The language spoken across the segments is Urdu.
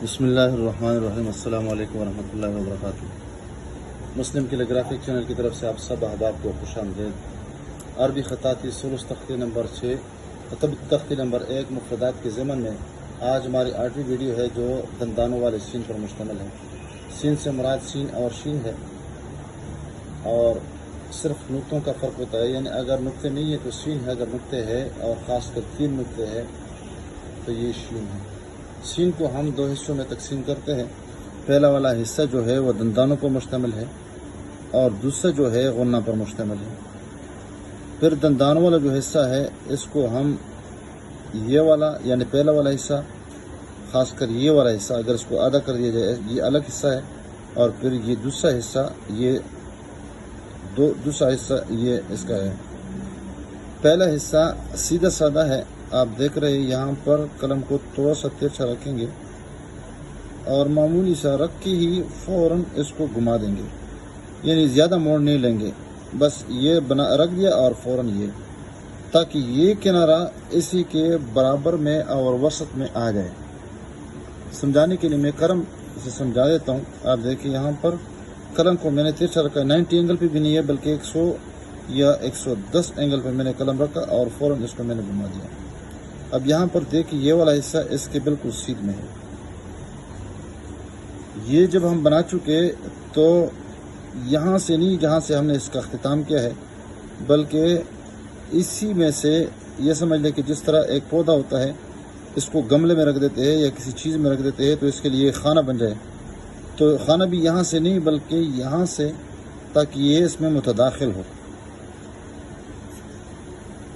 بسم اللہ الرحمن الرحیم۔ السلام علیکم ورحمۃ اللہ وبرکاتہ۔ مسلم کیلیگرافک چینل کی طرف سے آپ سب احباب کو خوش آمدید۔ عربی خطاطی ثلث تختی نمبر 6 تختی نمبر 1 مفردات کے ضمن میں آج ہماری 8ویں ویڈیو ہے جو دندانوں والے سین پر مشتمل ہے۔ سین سے مراد سین اور شین ہے اور صرف نقطوں کا فرق ہوتا ہے، یعنی اگر نقطے نہیں ہے تو سین ہے، اگر نقطے ہے اور خاص کر 3 نقطے ہے تو یہ شین ہے۔ سین کو ہم 2 حصوں میں تقسیم کرتے ہیں۔ پہلا والا حصہ جو ہے وہ دندانوں پر مشتمل ہے اور دوسرا جو ہے غنہ پر مشتمل ہے۔ پھر دندانوں والا جو حصہ ہے اس کو ہم یہ والا یعنی پہلا والا حصہ، خاص کر یہ والا حصہ اگر اس کو آدھا کر دیا جائے یہ الگ حصہ ہے، اور پھر یہ دوسرا حصہ دوسرا حصہ یہ اس کا ہے۔ پہلا حصہ سیدھا سادہ ہے، آپ دیکھ رہے ہیں یہاں پر قلم کو تھوڑا سا ترچھا رکھیں گے اور معمولی سا رکھ کے ہی فوراً اس کو گھما دیں گے، یعنی زیادہ موڑ نہیں لیں گے، بس یہ رکھ دیا اور فوراً یہ، تاکہ یہ کنارہ اسی کے برابر میں اور وسط میں آ جائے۔ سمجھانے کے لیے میں قلم سے سمجھا دیتا ہوں۔ آپ دیکھیں یہاں پر قلم کو میں نے ترچھا رکھا ہے، 90 اینگل پہ بھی نہیں ہے بلکہ 100 یا 110 اینگل پہ میں نے قلم رکھا اور فوراً اس کو میں نے گھما دیا۔ اب یہاں پر دیکھیں یہ والا حصہ اس کے بالکل سیدھ میں ہے۔ یہ جب ہم بنا چکے تو یہاں سے نہیں جہاں سے ہم نے اس کا اختتام کیا ہے، بلکہ اسی میں سے یہ سمجھ لیں کہ جس طرح ایک پودا ہوتا ہے، اس کو گملے میں رکھ دیتے ہیں یا کسی چیز میں رکھ دیتے ہیں تو اس کے لیے خانہ بن جائے، تو خانہ بھی یہاں سے نہیں بلکہ یہاں سے، تاکہ یہ اس میں متداخل ہو۔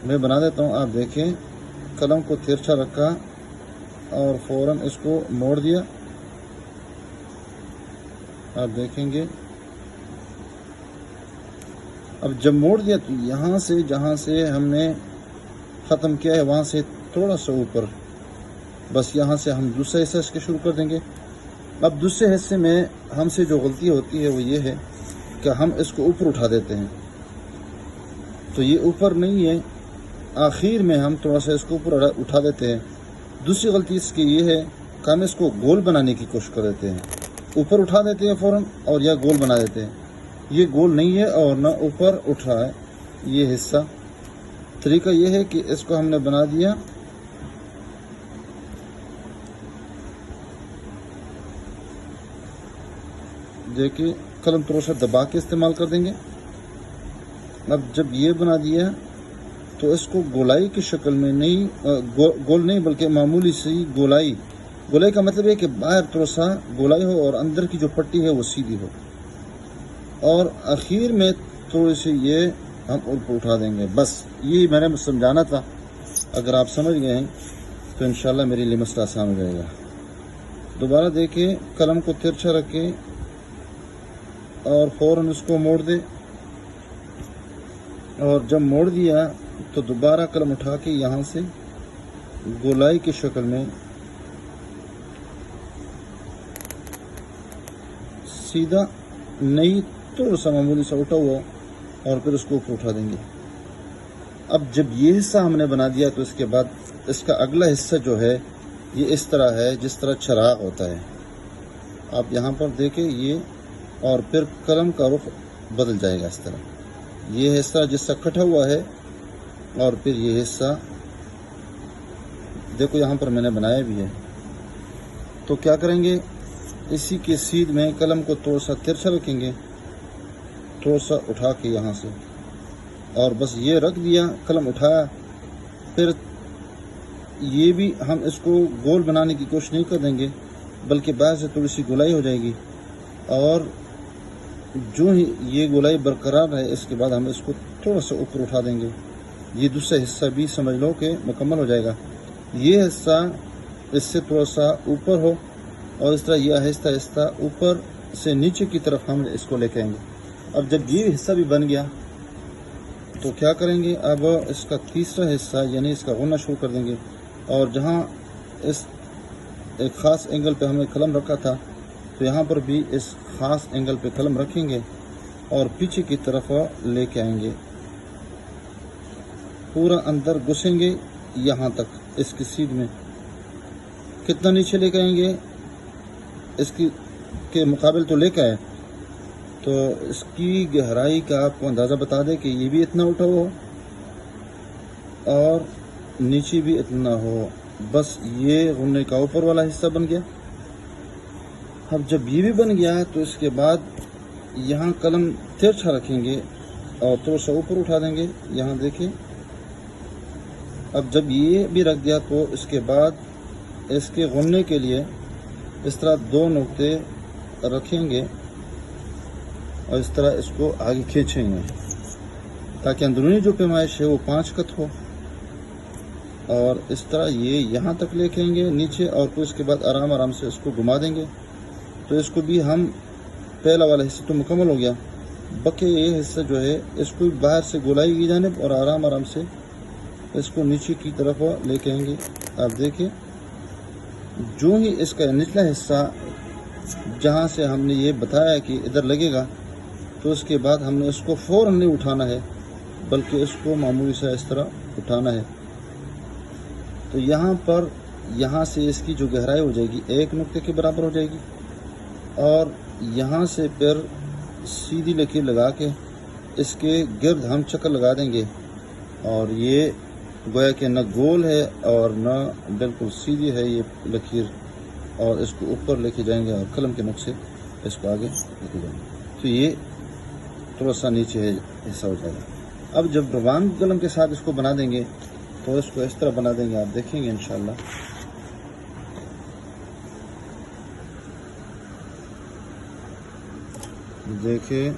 میں بنا دیتا ہوں، آپ دیکھیں قلم کو ترچھا رکھا اور فوراً اس کو موڑ دیا۔ آپ دیکھیں گے اب جب موڑ دیا تو یہاں سے جہاں سے ہم نے ختم کیا ہے وہاں سے تھوڑا سا اوپر، بس یہاں سے ہم دوسرا حصہ اس کے شروع کر دیں گے۔ اب دوسرے حصے میں ہم سے جو غلطی ہوتی ہے وہ یہ ہے کہ ہم اس کو اوپر اٹھا دیتے ہیں، تو یہ اوپر نہیں ہے، آخر میں ہم تھوڑا سا اس کو اوپر اٹھا دیتے ہیں۔ دوسری غلطی اس کی یہ ہے کہ ہم اس کو گول بنانے کی کوشش کر دیتے ہیں، اوپر اٹھا دیتے ہیں فوراً اور یا گول بنا دیتے ہیں۔ یہ گول نہیں ہے اور نہ اوپر اٹھ رہا ہے یہ حصہ۔ طریقہ یہ ہے کہ اس کو ہم نے بنا دیا، دیکھیں قلم تھوڑا سا دبا کے استعمال کر دیں گے۔ اب جب یہ بنا دیا تو اس کو گولائی کی شکل میں نہیں، گول نہیں بلکہ معمولی سی گولائی کا مطلب ہے کہ باہر تھوڑا سا گولائی ہو اور اندر کی جو پٹی ہے وہ سیدھی ہو، اور اخیر میں تھوڑی سی یہ ہم اوپر اٹھا دیں گے۔ بس یہی میں نے سمجھانا تھا، اگر آپ سمجھ گئے ہیں تو انشاءاللہ میری لیے مسئلہ آسان ہو جائے گا۔ دوبارہ دیکھیں قلم کو ترچھا رکھیں اور فوراً اس کو موڑ دیں، اور جب موڑ دیا تو دوبارہ قلم اٹھا کے یہاں سے گولائی کی شکل میں سیدھا نہیں تھوڑا سا معمولی سا اٹھا ہوا، اور پھر اس کو اوپر اٹھا دیں گے۔ اب جب یہ حصہ ہم نے بنا دیا تو اس کے بعد اس کا اگلا حصہ جو ہے یہ اس طرح ہے جس طرح چراغ ہوتا ہے۔ آپ یہاں پر دیکھیں یہ، اور پھر قلم کا رخ بدل جائے گا اس طرح، یہ حصہ جس طرح کٹا ہوا ہے، اور پھر یہ حصہ دیکھو یہاں پر میں نے بنایا بھی ہے۔ تو کیا کریں گے، اسی کے سیدھ میں قلم کو تھوڑا سا ترچھا رکھیں گے، تھوڑا سا اٹھا کے یہاں سے، اور بس یہ رکھ دیا، قلم اٹھایا۔ پھر یہ بھی ہم اس کو گول بنانے کی کوشش نہیں کر دیں گے بلکہ باہر سے تھوڑی سی گولائی ہو جائے گی، اور جو ہی یہ گولائی برقرار ہے اس کے بعد ہم اس کو تھوڑا سا اوپر اٹھا دیں گے۔ یہ دوسرا حصہ بھی سمجھ لو کہ مکمل ہو جائے گا۔ یہ حصہ اس سے تھوڑا سا اوپر ہو، اور اس طرح یہ آہستہ آہستہ اوپر سے نیچے کی طرف ہم اس کو لے کے آئیں گے۔ اب جب یہ حصہ بھی بن گیا تو کیا کریں گے، اب اس کا تیسرا حصہ یعنی اس کا غنہ شروع کر دیں گے، اور جہاں اس ایک خاص اینگل پہ ہم نے قلم رکھا تھا تو یہاں پر بھی اس خاص اینگل پہ قلم رکھیں گے اور پیچھے کی طرف لے کے آئیں گے، پورا اندر گھسیں گے یہاں تک اس کی سیدھ میں۔ کتنا نیچے لے کے آئیں گے، اس کی کے مقابل تو لے کے آئے، تو اس کی گہرائی کا آپ کو اندازہ بتا دیں کہ یہ بھی اتنا اٹھا ہو اور نیچے بھی اتنا ہو، بس یہ غنے کا اوپر والا حصہ بن گیا۔ اب جب یہ بھی بن گیا تو اس کے بعد یہاں قلم ترچھا رکھیں گے اور تھوڑا سا اوپر اٹھا دیں گے، یہاں دیکھیں۔ اب جب یہ بھی رکھ دیا تو اس کے بعد اس کے غنے کے لیے اس طرح 2 نقطے رکھیں گے اور اس طرح اس کو آگے کھینچیں گے تاکہ اندرونی جو پیمائش ہے وہ 5 قط ہو، اور اس طرح یہ یہاں تک لے کہیں گے نیچے، اور پھر اس کے بعد آرام سے اس کو گھما دیں گے۔ تو اس کو بھی ہم پہلا والا حصہ تو مکمل ہو گیا، بقیہ یہ حصہ جو ہے اس کو باہر سے گولائی کی جانب اور آرام سے اس کو نیچے کی طرف لے کے آئیں گے۔ آپ دیکھیں جو ہی اس کا نچلا حصہ جہاں سے ہم نے یہ بتایا کہ ادھر لگے گا، تو اس کے بعد ہم نے اس کو فوراً نہیں اٹھانا ہے بلکہ اس کو معمولی سے اس طرح اٹھانا ہے۔ تو یہاں پر یہاں سے اس کی جو گہرائی ہو جائے گی 1 نقطے کے برابر ہو جائے گی، اور یہاں سے پھر سیدھی لکیر لگا کے اس کے گرد ہم چکر لگا دیں گے، اور یہ گویا کہ نہ گول ہے اور نہ بالکل سیدھی ہے یہ لکیر، اور اس کو اوپر لے کے جائیں گے اور قلم کے نوک سے اس کو آگے لے کے جائیں گے، تو یہ تھوڑا سا نیچے حصہ ہو جائے گا۔ اب جب روان قلم کے ساتھ اس کو بنا دیں گے تو اس کو اس طرح بنا دیں گے، آپ دیکھیں گے انشاءاللہ۔ دیکھیں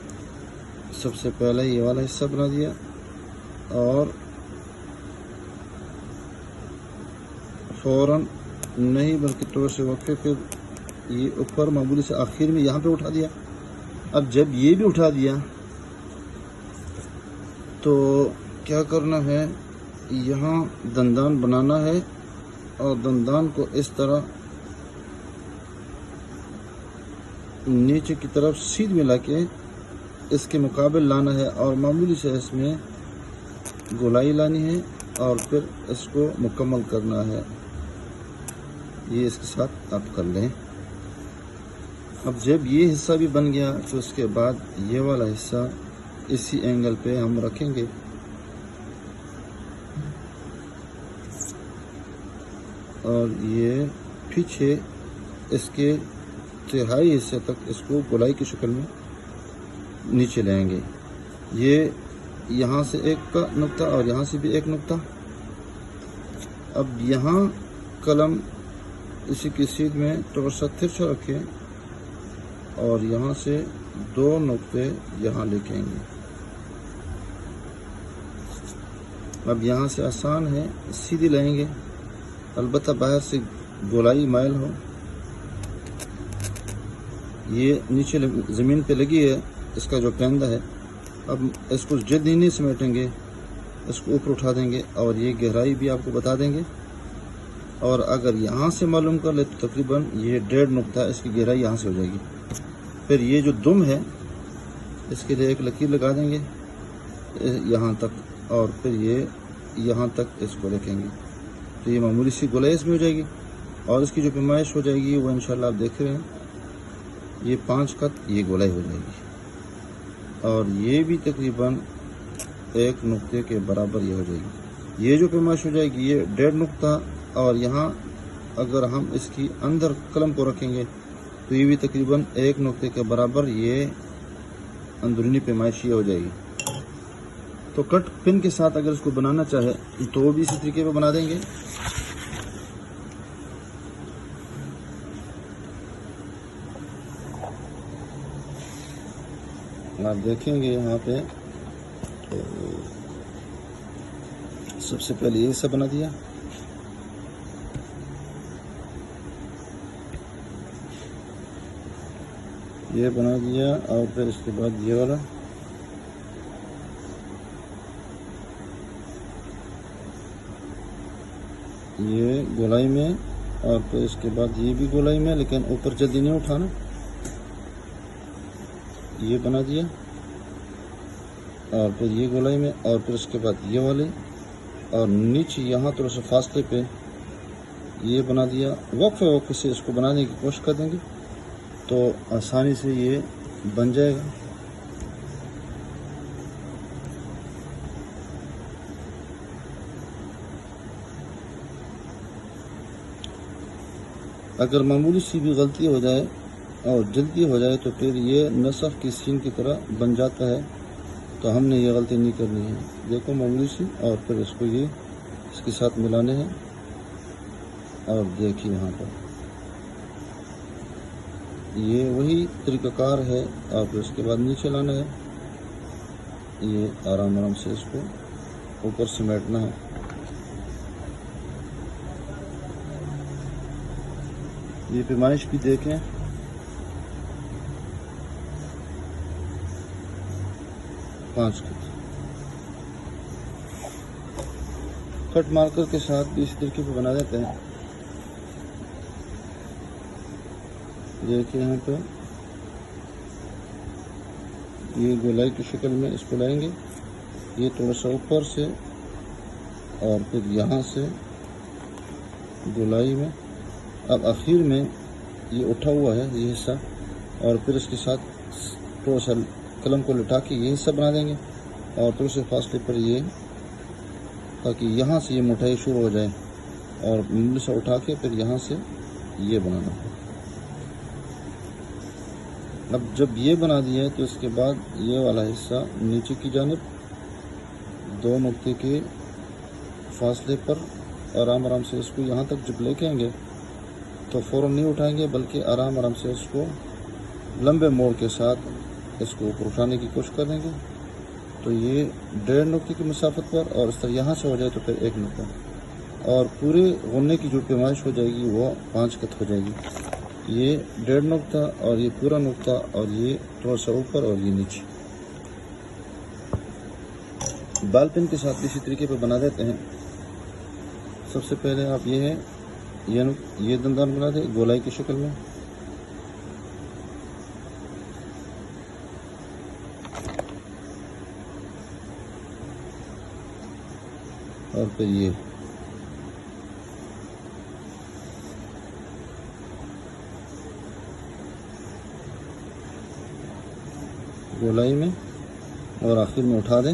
سب سے پہلے یہ والا حصہ بنا دیا، اور فوراً نہیں بلکہ تھوڑے سے وقفے پھر یہ اوپر معمولی سے آخر میں یہاں پہ اٹھا دیا۔ اب جب یہ بھی اٹھا دیا تو کیا کرنا ہے، یہاں دندان بنانا ہے اور دندان کو اس طرح نیچے کی طرف سیدھ ملا کے اس کے مقابل لانا ہے، اور معمولی سے اس میں گولائی لانی ہے اور پھر اس کو مکمل کرنا ہے۔ یہ اس کے ساتھ آپ کر لیں۔ اب جب یہ حصہ بھی بن گیا تو اس کے بعد یہ والا حصہ اسی اینگل پہ ہم رکھیں گے، اور یہ پیچھے اس کے تہائی حصے تک اس کو گولائی کی شکل میں نیچے لائیں گے۔ یہ یہاں سے 1 نقطہ اور یہاں سے بھی 1 نقطہ۔ اب یہاں قلم اسی کی سیدھ میں تھوڑا سا ترچھا رکھیں اور یہاں سے 2 نقطے یہاں لے کے آئیں گے۔ اب یہاں سے آسان ہے، سیدھی لائیں گے، البتہ باہر سے گولائی مائل ہو۔ یہ نیچے زمین پہ لگی ہے اس کا جو پہندہ ہے، اب اس کو جلدی نہیں سمیٹیں گے، اس کو اوپر اٹھا دیں گے، اور یہ گہرائی بھی آپ کو بتا دیں گے۔ اور اگر یہاں سے معلوم کر لے تو تقریباً یہ 1.5 نقطہ اس کی گہرائی یہاں سے ہو جائے گی۔ پھر یہ جو دم ہے اس کے لیے 1 لکیر لگا دیں گے یہاں تک، اور پھر یہ یہاں تک اس کو رکھیں گے، تو یہ معمولی سی گولائی اس میں ہو جائے گی، اور اس کی جو پیمائش ہو جائے گی وہ انشاءاللہ آپ دیکھ رہے ہیں، یہ 5 قط یہ گولائی ہو جائے گی، اور یہ بھی تقریباً 1 نقطے کے برابر یہ ہو جائے گی۔ یہ جو پیمائش ہو جائے گی یہ 1.5 نقطہ، اور یہاں اگر ہم اس کی اندر قلم کو رکھیں گے تو یہ بھی تقریباً 1 نقطے کے برابر یہ اندرونی پیمائش یہ ہو جائے گی۔ تو کٹ پن کے ساتھ اگر اس کو بنانا چاہے تو وہ بھی اسی طریقے پہ بنا دیں گے۔ آپ دیکھیں گے یہاں پہ تو سب سے پہلے یہ حصہ بنا دیا، یہ بنا دیا، اور پھر اس کے بعد یہ والا، یہ گولائی میں، اور پھر اس کے بعد یہ بھی گولائی میں، لیکن اوپر جلدی نہیں اٹھانا، یہ بنا دیا، اور پھر یہ گولائی میں، اور پھر اس کے بعد یہ والے، اور نیچے یہاں تھوڑا سا فاصلے پہ یہ بنا دیا۔ وقفے سے اس کو بنانے کی کوشش کر دیں گے، تو آسانی سے یہ بن جائے گا۔ اگر معمولی سی بھی غلطی ہو جائے اور جلدی ہو جائے تو پھر یہ نسخ کی سین کی طرح بن جاتا ہے، تو ہم نے یہ غلطی نہیں کرنی ہے۔ دیکھو معمولی سی، اور پھر اس کو یہ اس کے ساتھ ملانے ہیں، اور دیکھیے یہاں پر یہ وہی طریقہ کار ہے، اور پھر اس کے بعد نیچے لانا ہے، یہ آرام آرام سے اس کو اوپر سمیٹنا ہے۔ یہ پیمائش بھی دیکھیں، 5 کٹ مارکر کے ساتھ بھی اسی طریقے پہ بنا دیتے ہیں۔ دیکھیں یہاں پہ یہ گولائی کی شکل میں اس کو لائیں گے، یہ تھوڑا سا اوپر سے اور پھر یہاں سے گولائی میں، اب آخر میں یہ اٹھا ہوا ہے یہ حصہ، اور پھر اس کے ساتھ تھوڑا سا قلم کو لٹا کے یہ حصہ بنا دیں گے، اور تھوڑے سے فاصلے پر یہ، تاکہ یہاں سے یہ موٹائی شروع ہو جائے، اور معمولی سے اٹھا کے پھر یہاں سے یہ بنانا ہے۔ اب جب یہ بنا دیا ہے تو اس کے بعد یہ والا حصہ نیچے کی جانب 2 نقطے کے فاصلے پر آرام آرام سے اس کو یہاں تک جب لے کے آئیں گے تو فوراً نہیں اٹھائیں گے، بلکہ آرام آرام سے اس کو لمبے موڑ کے ساتھ اس کو اوپر اٹھانے کی کوشش کریں گے، تو یہ 1.5 نقطے کی مسافت پر، اور اس طرح یہاں سے ہو جائے تو پھر 1 نقطہ، اور پورے غنے کی جو پیمائش ہو جائے گی وہ 5 کت ہو جائے گی۔ یہ 1.5 نقطہ اور یہ پورا نقطہ، اور یہ تھوڑا سا اوپر اور یہ نیچے۔ بال پین کے ساتھ اسی طریقے پہ بنا دیتے ہیں۔ سب سے پہلے آپ یہ ہے یہ دندان بنا دیں گولائی کی شکل میں، اور پھر یہ گولائی میں، اور آخر میں اٹھا دیں۔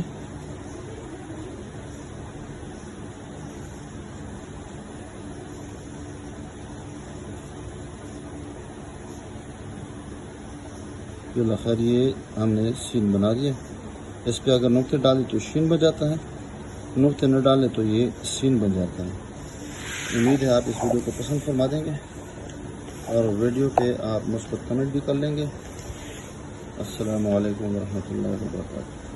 بالآخر یہ ہم نے سین بنا دیا۔ اس پہ اگر نقطے ڈالیں تو شین بن جاتا ہے، نقطے نہ ڈالیں تو یہ سین بن جاتا ہے۔ امید ہے آپ اس ویڈیو کو پسند فرما دیں گے، اور ویڈیو پہ آپ مثبت کمنٹ بھی کر لیں گے۔ السلام علیکم ورحمۃ اللہ وبرکاتہ۔